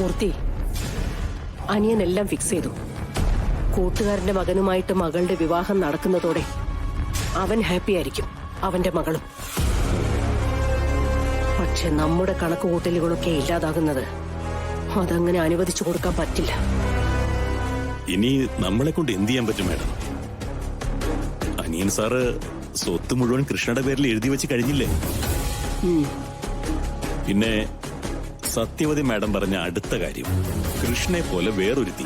മൂർത്തി, അനിയനെല്ലാം fix ചെയ്തു. കൂട്ടുകാരന്റെ മകനുമായിട്ട് മകളുടെ വിവാഹം നടക്കുന്നതോടെ അവൻ ഹാപ്പി ആയിരിക്കും, അവന്റെ മകളും. പക്ഷെ നമ്മുടെ കണക്കുകൂട്ടലുകളൊക്കെ ഇല്ലാതാകുന്നത് അതങ്ങനെ അനുവദിച്ചു കൊടുക്കാൻ പറ്റില്ല. ഇനി നമ്മളെ കൊണ്ട് എന്ത് ചെയ്യാൻ പറ്റും മാഡം? അനിയൻ സാറ് സ്വത്ത് മുഴുവൻ കൃഷ്ണയുടെ പേരിൽ എഴുതി വെച്ച് കഴിഞ്ഞില്ലേ? പിന്നെ സത്യവതി മാഡം പറഞ്ഞ അടുത്ത കാര്യം, കൃഷ്ണനെ പോലെ വേറൊരുത്തി.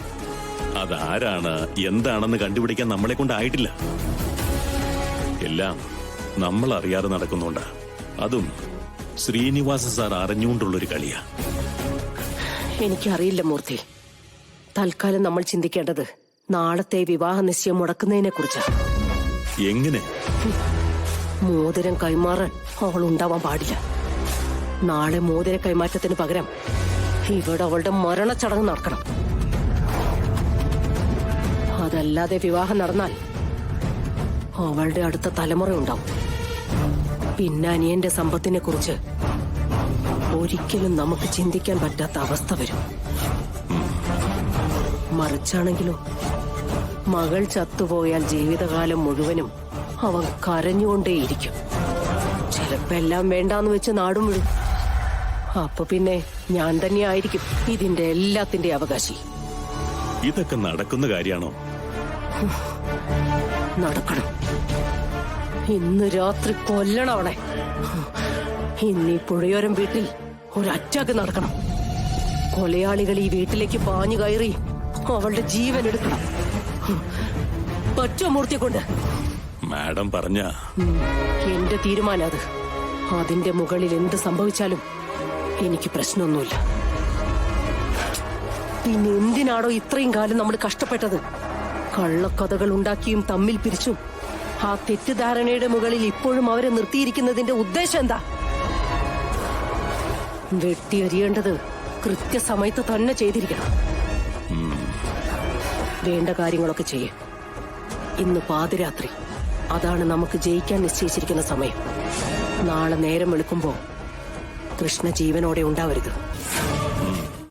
അതാരാണ് എന്താണെന്ന് കണ്ടുപിടിക്കാൻ നമ്മളെ കൊണ്ടായിട്ടില്ല. എല്ലാം നമ്മൾ അറിയാതെ നടക്കുന്നുണ്ടാ. അതും ശ്രീനിവാസ സാർ അറിഞ്ഞുകൊണ്ടുള്ളൊരു കളിയാ. എനിക്കറിയില്ല മൂർത്തി. തൽക്കാലം നമ്മൾ ചിന്തിക്കേണ്ടത് നാളത്തെ വിവാഹ നിശ്ചയം മുടക്കുന്നതിനെ കുറിച്ചാണ്. എങ്ങനെ? മോതിരം കൈമാറാൻ അവൾ ഉണ്ടാവാൻ പാടില്ല. നാളെ മോതിര കൈമാറ്റത്തിന് പകരം ഇവിടെ അവളുടെ മരണച്ചടങ്ങ് നടക്കണം. അതല്ലാതെ വിവാഹം നടന്നാൽ അവളുടെ അടുത്ത തലമുറ ഉണ്ടാവും. പിന്നെ അനിയന്റെ സമ്പത്തിനെ കുറിച്ച് ഒരിക്കലും നമുക്ക് ചിന്തിക്കാൻ പറ്റാത്ത അവസ്ഥ വരും. മറിച്ചാണെങ്കിലും മകൾ ചത്തുപോയാൽ ജീവിതകാലം മുഴുവനും അവൻ കരഞ്ഞുകൊണ്ടേയിരിക്കും. ചിലപ്പോ എല്ലാം വേണ്ടാന്ന് വെച്ച് നാടും വിടും. അപ്പൊ പിന്നെ ഞാൻ തന്നെയായിരിക്കും ഇതിന്റെ എല്ലാത്തിന്റെ അവകാശി. ഇതൊക്കെ നടക്കുന്ന കാര്യമാണോ? നടക്കണം. ഇന്ന് രാത്രി കൊല്ലണം അവളെ. ഇന്ന് ഈ പുഴയോരം വീട്ടിൽ ഒരു അറ്റാക്ക് നടക്കണം. കൊലയാളികൾ ഈ വീട്ടിലേക്ക് പാഞ്ഞു കയറി അവളുടെ ജീവൻ എടുക്കണം. പറ്റോ മൂർത്തിയെ കൊണ്ട്? മാഡം പറഞ്ഞ എന്റെ തീരുമാനം അത്. അതിന്റെ മുകളിൽ എന്ത് സംഭവിച്ചാലും എനിക്ക് പ്രശ്നമൊന്നുമില്ല. പിന്നെ എന്തിനാണോ ഇത്രയും കാലം നമ്മൾ കഷ്ടപ്പെട്ടത്? കള്ളക്കഥകൾ ഉണ്ടാക്കിയും തമ്മിൽ പിരിച്ചും ആ തെറ്റിദ്ധാരണയുടെ മുകളിൽ ഇപ്പോഴും അവരെ നിർത്തിയിരിക്കുന്നതിന്റെ ഉദ്ദേശം എന്താ? വെട്ടിയെറിയേണ്ടത് കൃത്യസമയത്ത് തന്നെ ചെയ്തിരിക്കണം. വേണ്ട കാര്യങ്ങളൊക്കെ ചെയ്യേ. ഇന്ന് പാതിരാത്രി, അതാണ് നമുക്ക് ജയിക്കാൻ നിശ്ചയിച്ചിരിക്കുന്ന സമയം. നാളെ നേരം വെളുക്കുമ്പോ കൃഷ്ണ ജീവനോടെ ഉണ്ടാവരുത്.